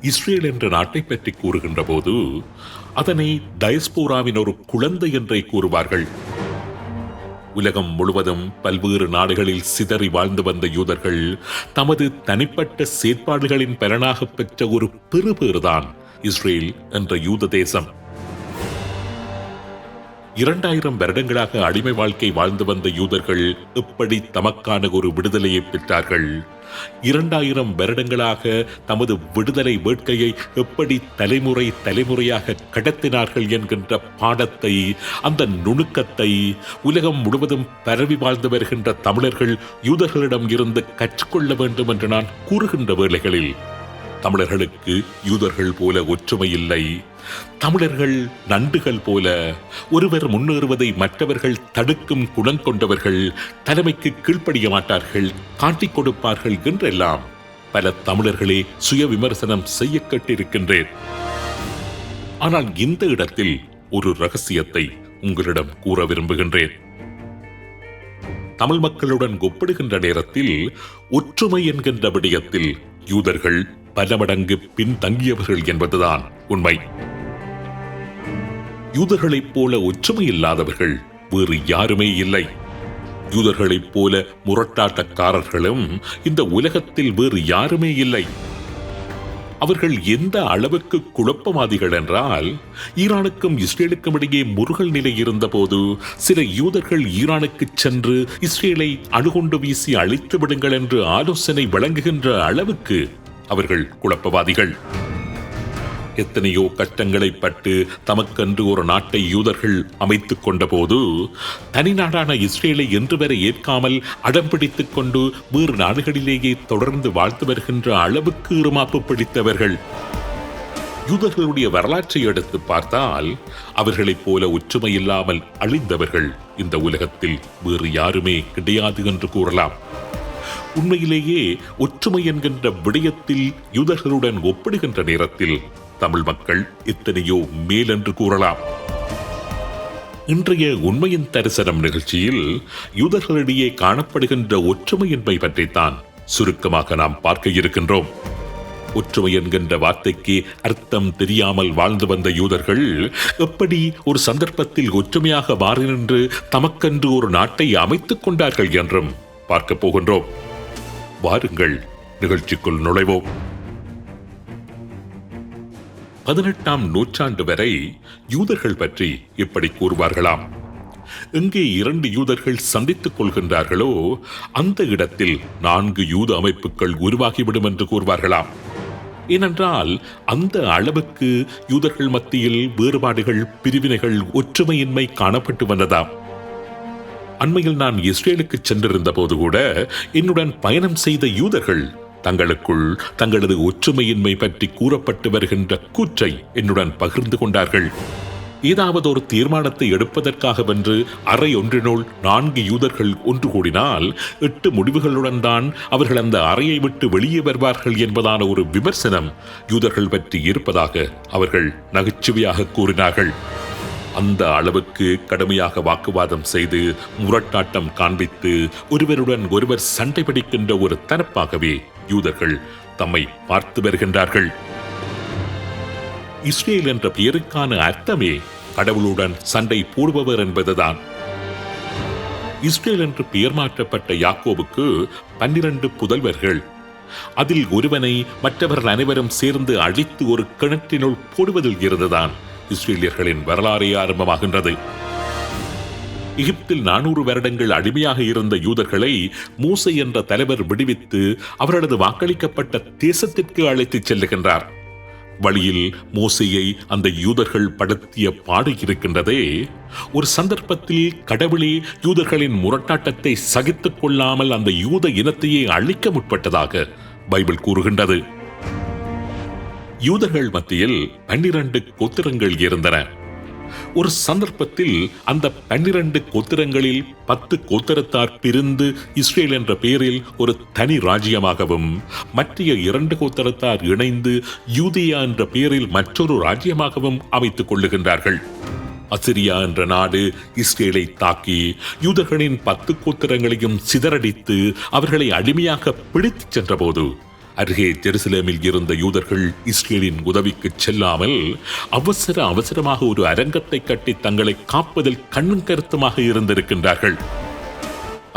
Israel என்ற நாட்டை பற்றி கூறுகின்ற போது அதனை டயஸ்போராவின் ஒரு குழந்தை என்றே கூறுவார்கள். உலகம் முழுவதும் பல்வேறு நாடுகளில் சிதறி வாழ்ந்து வந்த யூதர்கள் தமது தனிப்பட்ட செயற்பாடுகளின் பலனாக பெற்ற ஒரு பெறுபேறுதான் இஸ்ரேல் என்ற யூத தேசம். 2000 வருடங்களாக அடிமை வாழ்க்கை வாழ்ந்து வந்த யூதர்கள் எப்படி தமக்கான ஒரு விடுதலையை பெற்றார்கள், 2000 வருடங்களாக தமது விடுதலை வேட்கையை எப்படி தலைமுறை தலைமுறையாக கடத்தினார்கள் என்கின்ற பாடத்தை, அந்த நுணுக்கத்தை உலகம் முழுவதும் பரவி வாழ்ந்து வருகின்ற தமிழர்கள் யூதர்களிடம் இருந்து கற்றுக்கொள்ள வேண்டும் என்று நான் கூறுகின்ற வேளைகளில், தமிழர்களுக்கு யூதர்கள் போல ஒற்றுமை இல்லை. தமிழர்கள் நண்டுகள் போல ஒருவர் முன்னேறுவதை மற்றவர்கள் தடுக்கும் குணம் கொண்டவர்கள், தலைமைக்கு கீழ்ப்படிய மாட்டார்கள், காட்டிக் கொடுப்பார்கள் என்றெல்லாம் பல தமிழர்களே சுய விமர்சனம் செய்ய கேட்டிருக்கின்றேன். ஆனால் இந்த இடத்தில் ஒரு ரகசியத்தை உங்களிடம் கூற விரும்புகின்றேன். தமிழ் மக்களுடன் ஒப்பிடுகின்ற நேரத்தில் ஒற்றுமை என்கின்ற விடயத்தில் யூதர்கள் பல மடங்கு பின்தங்கியவர்கள் என்பதுதான் உண்மை. யூதர்களைப் போல ஒற்றுமை இல்லாதவர்கள் வேறு யாருமே இல்லை. யூதர்களைப் போல முரட்டாட்டக்காரர்களும் இந்த உலகத்தில் வேறு யாருமே இல்லை. அவர்கள் எந்த அளவுக்கு குழப்பவாதிகள் என்றால், ஈரானுக்கும் இஸ்ரேலுக்கும் இடையே முறுகல் நிலை இருந்தபோது சில யூதர்கள் ஈரானுக்கு சென்று இஸ்ரேலை அணுகுண்டு வீசி அழித்து விடுங்கள் என்று ஆலோசனை வழங்குகின்ற அளவுக்கு அவர்கள் குழப்பவாதிகள். எத்தனையோ கஷ்டங்களை பட்டு தமக்கென்று ஒரு நாட்டை யூதர்கள் அமைத்துக் கொண்ட போது தனிநாடான இஸ்ரேலை என்று வரை ஏற்காமல் அடம்பிடித்துக் கொண்டு வேறு நாடுகளிலேயே தொடர்ந்து வாழ்த்து வருகின்ற அளவுக்கு இருமாப்பு பிடித்தவர்கள். யூதர்களுடைய வரலாற்றை எடுத்து பார்த்தால் அவர்களைப் போல ஒற்றுமை இல்லாமல் அழிந்தவர்கள் இந்த உலகத்தில் வேறு யாருமே கிடையாது என்று கூறலாம். உண்மையிலேயே ஒற்றுமை என்கின்ற விடயத்தில் யூதர்களுடன் ஒப்பிடுகின்ற நேரத்தில் தமிழ் மக்கள் எத்தனையோ மேலென்று கூறலாம். இன்றைய உண்மையின் தரிசனம் நிகழ்ச்சியில் யூதர்களிடையே காணப்படுகின்ற ஒற்றுமையின்மை பற்றித்தான் சுருக்கமாக நாம் பார்க்க இருக்கின்றோம். ஒற்றுமை என்கின்ற வார்த்தைக்கு அர்த்தம் தெரியாமல் வாழ்ந்து வந்த யூதர்கள் எப்படி ஒரு சந்தர்ப்பத்தில் ஒற்றுமையாக மாறி நின்று தமக்கென்று ஒரு நாட்டை அமைத்துக் கொண்டார்கள் என்றும் பார்க்க போகின்றோம். வாருங்கள் நிகழ்ச்சிக்குள் நுழைவோம். 18ஆம் நூற்றாண்டு வரை யூதர்கள் பற்றி இப்படி கூறுவார்களாம்: எங்கே 2 யூதர்கள் சந்தித்துக் கொள்கின்றார்களோ அந்த இடத்தில் 4 யூத அமைப்புகள் உருவாகிவிடும் என்று கூறுவார்களாம். ஏனென்றால் அந்த அளவுக்கு யூதர்கள் மத்தியில் வேறுபாடுகள், பிரிவினைகள், ஒற்றுமையின்மை காணப்பட்டு வந்ததாம். அண்மையில் நான் இஸ்ரேலுக்கு சென்றிருந்த போது கூட என்னுடன் பயணம் செய்த யூதர்கள் தங்களுக்குள் தங்களது ஒற்றுமையின்மை பற்றி கூறப்பட்டு வருகின்ற கூற்றை என்னுடன் பகிர்ந்து கொண்டார்கள். ஏதாவது ஒரு தீர்மானத்தை எடுப்பதற்காக வென்று அறை ஒன்றினுள் 4 யூதர்கள் ஒன்று கூடினால் 8 முடிவுகளுடன் தான் அவர்கள் அந்த அறையை விட்டு வெளியே வருவார்கள் என்பதான ஒரு விமர்சனம் யூதர்கள் பற்றி இருப்பதாக அவர்கள் நகைச்சுவையாக கூறினார்கள். அந்த அளவுக்கு கடுமையாக வாக்குவாதம் செய்து முரட்டாட்டம் காண்பித்து ஒருவருடன் ஒருவர் சண்டை பிடிக்கின்ற ஒரு தரப்பாகவே யூதர்கள் தம்மை பார்த்து வருகின்றார்கள். இஸ்ரேல் என்ற பெயருக்கான அர்த்தமே கடவுளுடன் சண்டை போடுபவர் என்பதுதான். இஸ்ரேல் என்று பெயர் மாற்றப்பட்ட யாக்கோபுக்கு 12 புதல்வர்கள். அதில் ஒருவனை மற்றவர்கள் அனைவரும் சேர்ந்து அழித்து ஒரு கிணற்றினுள் போடுவதில் இருந்துதான் இஸ்ரேலியர்களின் வரலாறே ஆரம்பமாகின்றது. எகிப்தில் 400 வருடங்கள் அடிமையாக இருந்த யூதர்களை மூசை என்ற தலைவர் விடுவித்து அவர்களது வாக்களிக்கப்பட்ட தேசத்திற்கு அழைத்துச் செல்லுகின்றார். வழியில் மோசையை அந்த யூதர்கள் படுத்திய பாடு இருக்கின்றதே. ஒரு சந்தர்ப்பத்தில் கடவுளே யூதர்களின் முரட்டாட்டத்தை சகித்துக் கொள்ளாமல் அந்த யூத இனத்தையே அழிக்க முற்பட்டதாக பைபிள் கூறுகின்றது. யூதர்கள் மத்தியில் 12 கோத்திரங்கள் இருந்தன. ஒரு சந்தர்ப்பத்தில் அந்த 12 கோத்திரங்களில் 10 கோத்திரத்தார் பிரிந்து இஸ்ரேல் என்ற பெயரில் ஒரு தனி ராஜ்யமாகவும், மற்ற 2 கோத்திரத்தார் இணைந்து யூதியா என்ற பெயரில் மற்றொரு ராஜ்யமாகவும் அமைத்துக் கொள்ளுகின்றார்கள். அசிரியா என்ற நாடு இஸ்ரேலை தாக்கி யூதர்களின் 10 கோத்திரங்களையும் சிதறடித்து அவர்களை அடிமையாக பிடித்துச் சென்றபோது அருகே ஜெருசலேமில் இருந்த யூதர்கள் இஸ்ரேலின் உதவிக்கு செல்லாமல் அவசரமாக ஒரு அரங்கத்தை கட்டி தங்களை காப்பதில் கண்ணும் கருத்துமாக இருந்திருக்கின்றார்கள்.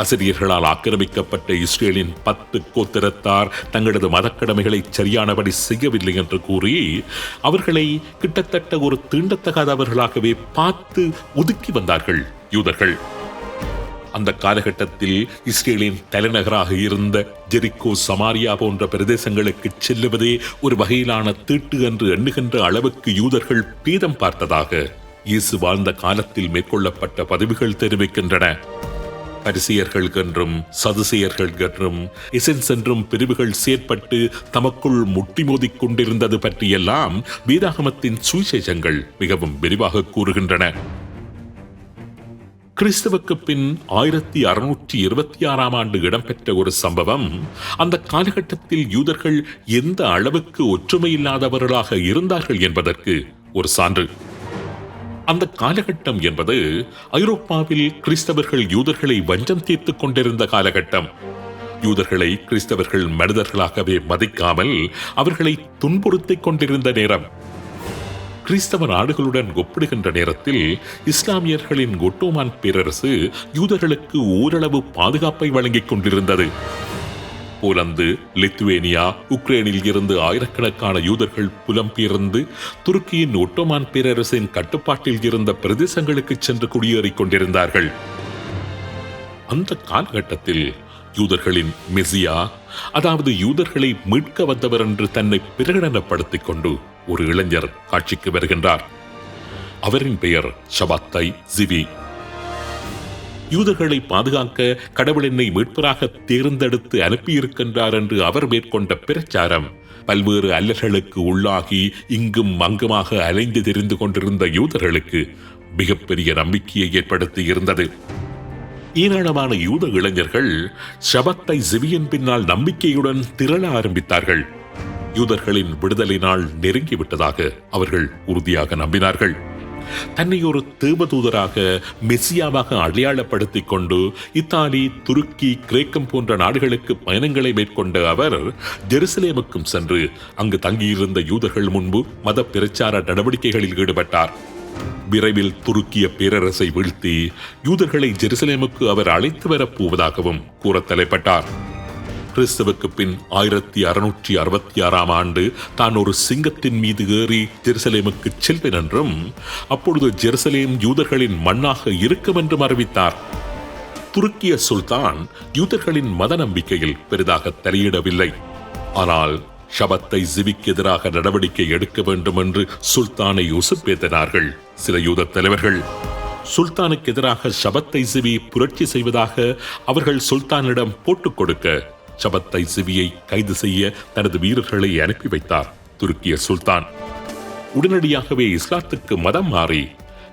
அசிரியர்களால் ஆக்கிரமிக்கப்பட்ட இஸ்ரேலின் 10 கோத்திரத்தார் தங்களது மதக்கடமைகளை சரியானபடி செய்யவில்லை என்று கூறி அவர்களை கிட்டத்தட்ட ஒரு தீண்டத்தகாதவர்களாகவே பார்த்து ஒதுக்கி வந்தார்கள் யூதர்கள். அந்த காலகட்டத்தில் இஸ்ரேலின் தலைநகராக இருந்த ஜெரிக்கோ, சமாரியா போன்ற பிரதேசங்களுக்கு செல்லுவதே ஒரு வகையிலான தீட்டு என்று எண்ணுகின்ற அளவுக்கு யூதர்கள் பேதம் பார்த்ததாக இயேசு வாழ்ந்த காலத்தில் மேற்கொள்ளப்பட்ட பதிவுகள் தெரிவிக்கின்றன. பரிசேயர்கள் என்றும் சதுசேயர்கள் என்றும் எசென்ஸ் என்றும் பிரிவுகள் செயற்பட்டு தமக்குள் முட்டி மோதிக் கொண்டிருந்தது பற்றியெல்லாம் வேதாகமத்தின் சுவிசேஷங்கள் மிகவும் விரிவாக கூறுகின்றன. கிறிஸ்துவுக்கு பின் 1626ஆம் ஆண்டு இடம்பெற்ற ஒரு சம்பவம் அந்த காலகட்டத்தில் யூதர்கள் எந்த அளவுக்கு ஒற்றுமையில்லாதவர்களாக இருந்தார்கள் என்பதற்கு ஒரு சான்று. அந்த காலகட்டம் என்பது ஐரோப்பாவில் கிறிஸ்தவர்கள் யூதர்களை வஞ்சம் தீர்த்துக் கொண்டிருந்த காலகட்டம். யூதர்களை கிறிஸ்தவர்கள் மனிதர்களாகவே மதிக்காமல் அவர்களை துன்புறுத்திக் கொண்டிருந்த நேரம். கிறிஸ்தவ நாடுகளுடன் ஒப்பிடுகின்ற நேரத்தில் இஸ்லாமியர்களின் ஒட்டோமான் பேரரசு யூதர்களுக்கு ஓரளவு பாதுகாப்பை வழங்கிக் கொண்டிருந்தது. போலந்து, லித்துவேனியா, உக்ரைனில் இருந்து ஆயிரக்கணக்கான யூதர்கள் புலம்பெயர்ந்து துருக்கியின் ஒட்டோமான் பேரரசின் கட்டுப்பாட்டில் இருந்த பிரதேசங்களுக்கு சென்று குடியேறிக் கொண்டிருந்தார்கள். அந்த காலகட்டத்தில் யூதர்களின் மெசியா, அதாவது யூதர்களை மீட்க வந்தவர் என்று தன்னை பிரகடனப்படுத்திக் கொண்டு ஒரு இளைஞர் காட்சிக்கு வருகின்றார். அவரின் பெயர் ஷபாத்தை ஜிவி. யூதர்களை பாதுகாக்க கடவுள் என்னை மீட்பராக தேர்ந்தெடுத்து அனுப்பியிருக்கின்றார் என்று அவர் மேற்கொண்ட பிரச்சாரம் பல்வேறு அல்லல்களுக்கு உள்ளாகி இங்கும் அங்குமாக அலைந்து தெரிந்து கொண்டிருந்த யூதர்களுக்கு மிகப்பெரிய நம்பிக்கையை ஏற்படுத்தி இருந்தது. ஏராளமான யூத இளைஞர்கள் ஷபாத்தை ஜிவியின் பின்னால் நம்பிக்கையுடன் திரள ஆரம்பித்தார்கள். யூதர்களின் விடுதலை நாள் நெருங்கிவிட்டதாக அவர்கள் உறுதியாக நம்பினார்கள். தன்னை ஒரு தேவதூதராக, மெசியாவாக அடையாளப்படுத்திக் கொண்டு இத்தாலி, துருக்கி, கிரேக்கம் போன்ற நாடுகளுக்கு பயணங்களை மேற்கொண்ட அவர் ஜெருசலேமுக்கும் சென்று அங்கு தங்கியிருந்த யூதர்கள் முன்பு மத பிரச்சார நடவடிக்கைகளில் ஈடுபட்டார். விரைவில் துருக்கிய பேரரசை வீழ்த்தி யூதர்களை ஜெருசலேமுக்கு அவர் அழைத்து வரப் போவதாகவும் கூற தலைப்பட்டார். கிறிஸ்துவுக்கு பின் 1666ஆம் ஆண்டு தான் ஒரு சிங்கத்தின் மீது ஏறி ஜெருசலேமுக்கு செல்வேன் என்றும் அப்பொழுது ஜெருசலேம் யூதர்களின் மண்ணாக இருக்கும் என்றும் அறிவித்தார். துருக்கிய சுல்தான் யூதர்களின் மத நம்பிக்கையில் பெரிதாக தலையிடவில்லை. ஆனால் ஷபாத்தை ஜிவிக்கு எதிராக நடவடிக்கை எடுக்க வேண்டும் என்று சுல்தானை உசுப்பேத்தினார்கள் சில யூத தலைவர்கள். சுல்தானுக்கு எதிராக ஷபாத்தை ஜிவி புரட்சி செய்வதாக அவர்கள் சுல்தானிடம் போட்டுக் கொடுக்க ஷபாத்தை ஜிவியை கைது செய்ய தனது வீரர்களை அனுப்பி வைத்தார் துருக்கிய சுல்தான். உடனடியாகவே இஸ்லாத்துக்கு மதம் மாறி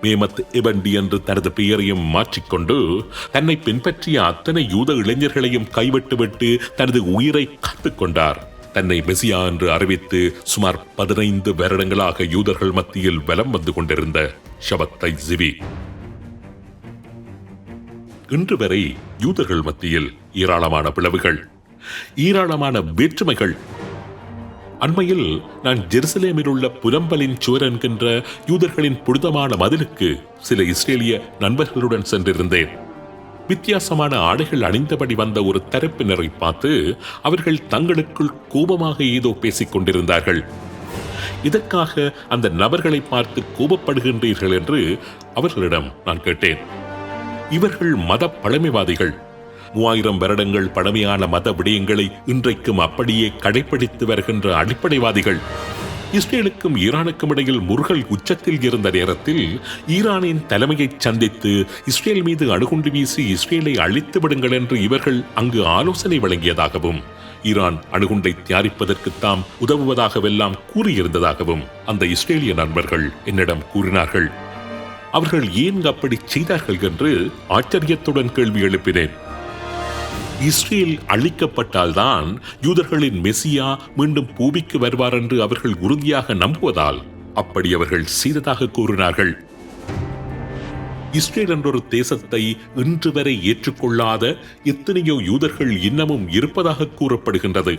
மேமத் எபண்டி என்று தனது பெயரையும் மாற்றிக்கொண்டு தன்னை பின்பற்றிய அத்தனை யூத இளைஞர்களையும் கைவிட்டுவிட்டு தனது உயிரை காத்துக்கொண்டார். தன்னை மெசியா என்று அறிவித்து சுமார் 15 வருடங்களாக யூதர்கள் மத்தியில் வலம் வந்து கொண்டிருந்த ஷபாத்தை ஜிவி இன்று வரை யூதர்கள் மத்தியில் ஏராளமான பிளவுகள், ஏராளமான வேற்றுமைகள். அண்மையில் நான் ஜெருசலேமில் உள்ள புலம்பலின் சுவர் என்கின்ற யூதர்களின் புனிதமான மதிலுக்கு சில இஸ்ரேலிய நண்பர்களுடன் சென்றிருந்தேன். வித்தியாசமான ஆடைகள் அணிந்தபடி வந்த ஒரு தரப்பினரை பார்த்து அவர்கள் தங்களுக்குள் கோபமாக ஏதோ பேசிக் கொண்டிருந்தார்கள். இதற்காக அந்த நபர்களை பார்த்து கோபப்படுகின்றீர்கள் என்று அவர்களிடம் நான் கேட்டேன். இவர்கள் மத பழமைவாதிகள். 3000 வருடங்கள் பழமையான மத விடயங்களை இன்றைக்கும் அப்படியே கடைபிடித்து வருகின்ற அடிப்படைவாதிகள். இஸ்ரேலுக்கும் ஈரானுக்கும் இடையில் முருகல் உச்சத்தில் இருந்த நேரத்தில் ஈரானின் தலைமையை சந்தித்து இஸ்ரேல் மீது அணுகுண்டு வீசி இஸ்ரேலை அழித்து விடுங்கள் என்று இவர்கள் அங்கு ஆலோசனை வழங்கியதாகவும் ஈரான் அணுகுண்டை தயாரிப்பதற்கு தாம் உதவுவதாகவெல்லாம் கூறியிருந்ததாகவும் அந்த இஸ்ரேலிய நண்பர்கள் என்னிடம் கூறினார்கள். அவர்கள் ஏன் அப்படி செய்தார்கள் என்று ஆச்சரியத்துடன் கேள்வி எழுப்பினேன். இஸ்ரேல் அழிக்கப்பட்டால்தான் யூதர்களின் மெசியா மீண்டும் பூமிக்கு வருவார் என்று அவர்கள் உறுதியாக நம்புவதால் அப்படி அவர்கள் செய்ததாக கூறினார்கள். இஸ்ரேல் என்றொரு தேசத்தை இன்று வரை ஏற்றுக்கொள்ளாத எத்தனையோ யூதர்கள் இன்னமும் இருப்பதாக கூறப்படுகின்றது.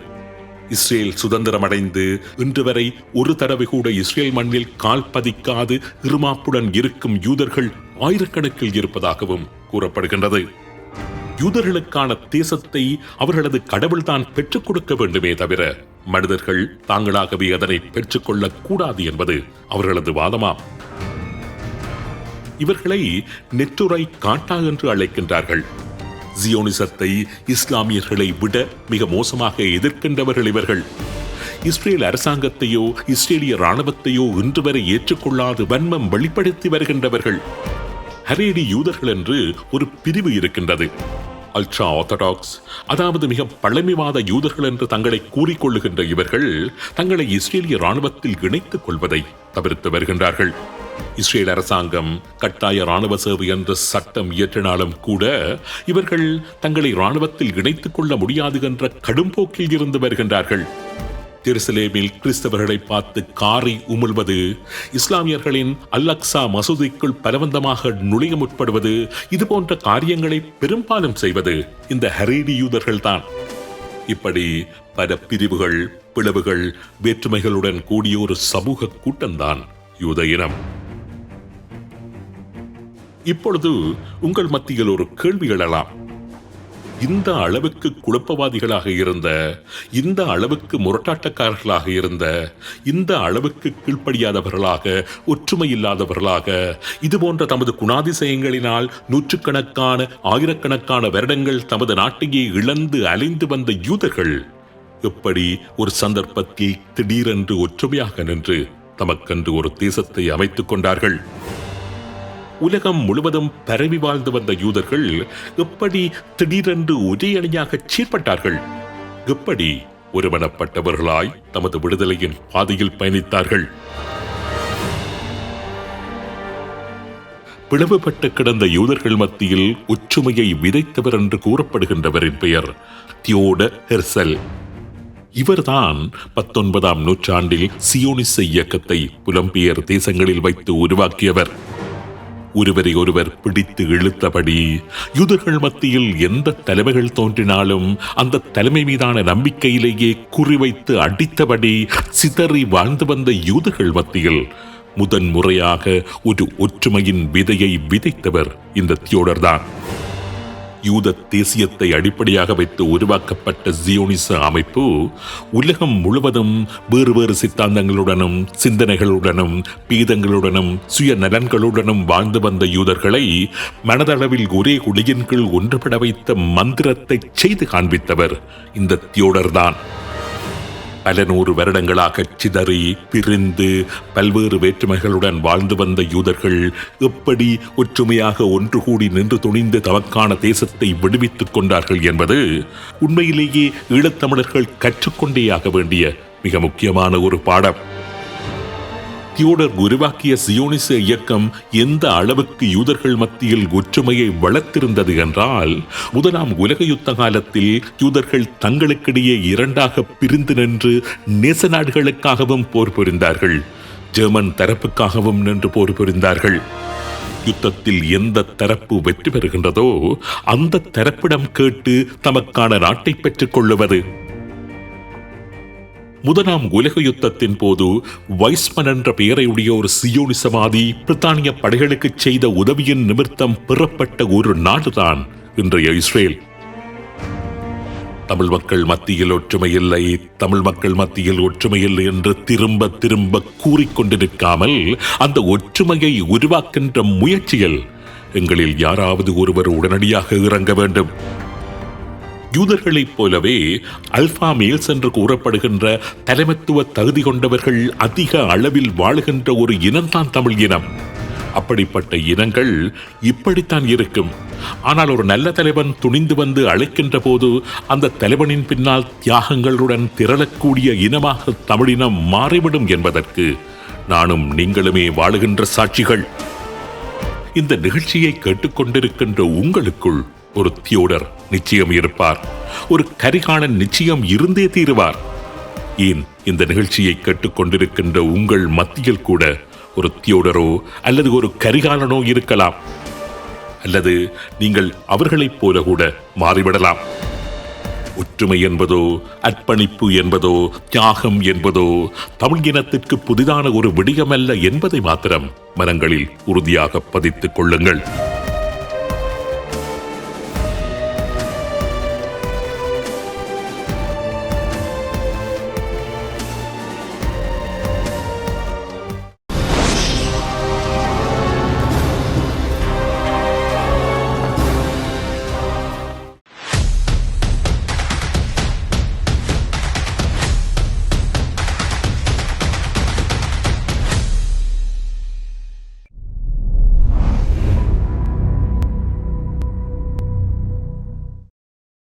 இஸ்ரேல் சுதந்திரமடைந்து இன்று வரை ஒரு தடவை கூட இஸ்ரேல் மண்ணில் கால் பதிக்காது இருமாப்புடன் இருக்கும் யூதர்கள் ஆயிரக்கணக்கில் இருப்பதாகவும் கூறப்படுகின்றது. யூதர்களுக்கான தேசத்தை அவர்களது கடவுள்தான் பெற்றுக் கொடுக்க வேண்டுமே தவிர மனிதர்கள் தாங்களாகவே அதனை பெற்றுக்கொள்ளக் கூடாது என்பது அவர்களது வாதமாம். இவர்களை நெற்றுரை காட்டா என்று அழைக்கின்றார்கள். ஜியோனிசத்தை இஸ்லாமியர்களை விட மிக மோசமாக எதிர்க்கின்றவர்கள் இவர்கள். இஸ்ரேல் அரசாங்கத்தையோ இஸ்ரேலிய ராணுவத்தையோ இன்று வரை ஏற்றுக்கொள்ளாது வன்மம் வெளிப்படுத்தி வருகின்றவர்கள். ஹரேடி யூதர்கள் என்று ஒரு பிரிவு இருக்கின்றது. அல்ட்ரா ஆர்த்தடாக்ஸ், அதாவது மிக பழமைவாத யூதர்கள் என்று தங்களை கூறிக்கொள்ளுகின்ற இவர்கள் தங்களை இஸ்ரேலிய ராணுவத்தில் இணைத்துக் கொள்வதை தவிர்த்து வருகின்றார்கள். இஸ்ரேல் அரசாங்கம் கட்டாய ராணுவ சேவை என்ற சட்டம் இயற்றினாலும் கூட இவர்கள் தங்களை ராணுவத்தில் இணைத்துக் கொள்ள முடியாது என்ற கடும்போக்கில் இருந்து வருகின்றார்கள். ஜெருசலேமில் கிறிஸ்தவர்களை பார்த்து காரி உமிழ்வது, இஸ்லாமியர்களின் அல்-அக்ஸா மசூதிக்குள் பலவந்தமாக நுழைய முற்படுவது, இது போன்ற காரியங்களை பெரும்பாலும் செய்வது இந்த ஹரேடி யூதர்கள் தான். இப்படி பல பிரிவுகள், பிளவுகள், வேற்றுமைகளுடன் கூடிய ஒரு சமூக கூட்டம்தான் யூத இனம். இப்பொழுது உங்கள் மத்தியில் ஒரு கேள்வி எழலாம். இந்த அளவுக்கு குழப்பவாதிகளாக இருந்த, இந்த அளவுக்கு முரட்டாட்டக்காரர்களாக இருந்த, இந்த அளவுக்கு கீழ்ப்படியாதவர்களாக, ஒற்றுமை இல்லாதவர்களாக, இதுபோன்ற தமது குணாதிசயங்களினால் நூற்றுக்கணக்கான ஆயிரக்கணக்கான வருடங்கள் தமது நாட்டையே இழந்து அலைந்து வந்த யூதர்கள் எப்படி ஒரு சந்தர்ப்பத்தில் திடீரென்று ஒற்றுமையாக நின்று தமக்கென்று ஒரு தேசத்தை அமைத்துக் கொண்டார்கள்? உலகம் முழுவதும் பரவி வாழ்ந்து வந்த யூதர்கள் எப்படி திடீரென்று ஒரே அணியாக செயற்பட்டார்கள்? எப்படி ஒருமனப்பட்டவர்களாய் தமது விடுதலையின் பாதையில் பயணித்தார்கள்? பிளவுபட்டு கிடந்த யூதர்கள் மத்தியில் ஒற்றுமையை விதைத்தவர் என்று கூறப்படுகின்றவரின் பெயர் தியோடர் ஹெர்சல். இவர்தான் 19ஆம் நூற்றாண்டில் சியோனிச இயக்கத்தை புலம்பெயர் தேசங்களில் வைத்து உருவாக்கியவர். ஒருவரை ஒருவர் பிடித்து இழுத்தபடி, யூதர்கள் மத்தியில் எந்த தலைமைகள் தோன்றினாலும் அந்த தலைமை மீதான நம்பிக்கையிலேயே குறிவைத்து அடித்தபடி சிதறி வாழ்ந்து வந்த யூதர்கள் மத்தியில் முதன் முறையாக ஒரு ஒற்றுமையின் விதையை விதைத்தவர் இந்த தியோடர் தான். யூத தேசியத்தை அடிப்படையாக வைத்து உருவாக்கப்பட்ட ஜியோனிச அமைப்பு உலகம் முழுவதும் வேறு வேறு சித்தாந்தங்களுடனும் சிந்தனைகளுடனும் பீதங்களுடனும் சுய நலன்களுடனும் வாழ்ந்து வந்த யூதர்களை மனதளவில் ஒரே குடியின் கீழ் ஒன்றுபட வைத்த மந்திரத்தை செய்து காண்பித்தவர் இந்த தியோடர் தான். பல நூறு வருடங்களாக சிதறி பிரிந்து பல்வேறு வேற்றுமைகளுடன் வாழ்ந்து வந்த யூதர்கள் எப்படி ஒற்றுமையாக ஒன்று கூடி நின்று துணிந்து தமக்கான தேசத்தை விடுவித்துக் கொண்டார்கள் என்பது உண்மையிலேயே ஈழத்தமிழர்கள் கற்றுக்கொண்டேயாக வேண்டிய மிக முக்கியமான ஒரு பாடம். தியோடர் உருவாக்கிய சியோனிச இயக்கம் எந்த அளவுக்கு யூதர்கள் மத்தியில் ஒற்றுமையை வளர்த்திருந்தது என்றால், முதலாம் உலக யுத்த காலத்தில் யூதர்கள் தங்களுக்கிடையே இரண்டாக பிரிந்து நின்று நேச நாடுகளுக்காகவும் போர் புரிந்தார்கள், ஜெர்மன் தரப்புக்காகவும் நின்று போர் புரிந்தார்கள். யுத்தத்தில் எந்த தரப்பு வெற்றி பெறுகின்றதோ அந்த தரப்பிடம் கேட்டு தமக்கான நாட்டை பெற்றுக் கொள்ளுவது. முதலாம் உலக யுத்தத்தின் போது வைஸ்மன் என்ற பெயரையுடைய ஒரு சியோனிசவாதி பிரித்தானிய படைகளுக்கு செய்த உதவியின் நிமித்தம் பெறப்பட்ட ஒரு நாடுதான் இன்றைய இஸ்ரேல். தமிழ் மக்கள் மத்தியில் ஒற்றுமையில்லை, தமிழ் மக்கள் மத்தியில் ஒற்றுமையில்லை என்று திரும்ப திரும்ப கூறிக்கொண்டு நிற்காமல் அந்த ஒற்றுமையை உருவாக்கின்ற முயற்சியில் எங்களில் யாராவது ஒருவர் உடனடியாக இறங்க வேண்டும். யூதர்களைப் போலவே அல்பா மேல்ஸ் என்று கூறப்படுகின்ற தலைமைத்துவ தகுதி கொண்டவர்கள் அதிக அளவில் வாழுகின்ற ஒரு இனம்தான் தமிழ் இனம். அப்படிப்பட்ட இனங்கள் இப்படித்தான் இருக்கும். ஆனால் ஒரு நல்ல தலைவன் துணிந்து வந்து அழைக்கின்ற போது அந்த தலைவனின் பின்னால் தியாகங்களுடன் திரளக்கூடிய இனமாக தமிழினம் மாறிவிடும் என்பதற்கு நானும் நீங்களுமே வாழுகின்ற சாட்சிகள். இந்த நிகழ்ச்சியை கேட்டுக்கொண்டிருக்கின்ற உங்களுக்குள் ஒரு தியோடர் நிச்சயம் இருப்பார், ஒரு கரிகாலன் நிச்சயம் இருந்தே தீருவார். ஏன் இந்த நிகழ்ச்சியை கேட்டுக்கொண்டிருக்கின்ற உங்கள் மத்தியில் கூட ஒரு தியோடரோ அல்லது ஒரு கரிகாலனோ இருக்கலாம், அல்லது நீங்கள் அவர்களைப் போல கூட மாறிவிடலாம். ஒற்றுமை என்பதோ, அர்ப்பணிப்பு என்பதோ, தியாகம் என்பதோ தமிழ் இனத்திற்கு புதிதான ஒரு விடயமல்ல என்பதை மாத்திரம் மனங்களில் உறுதியாக பதித்துக் கொள்ளுங்கள்.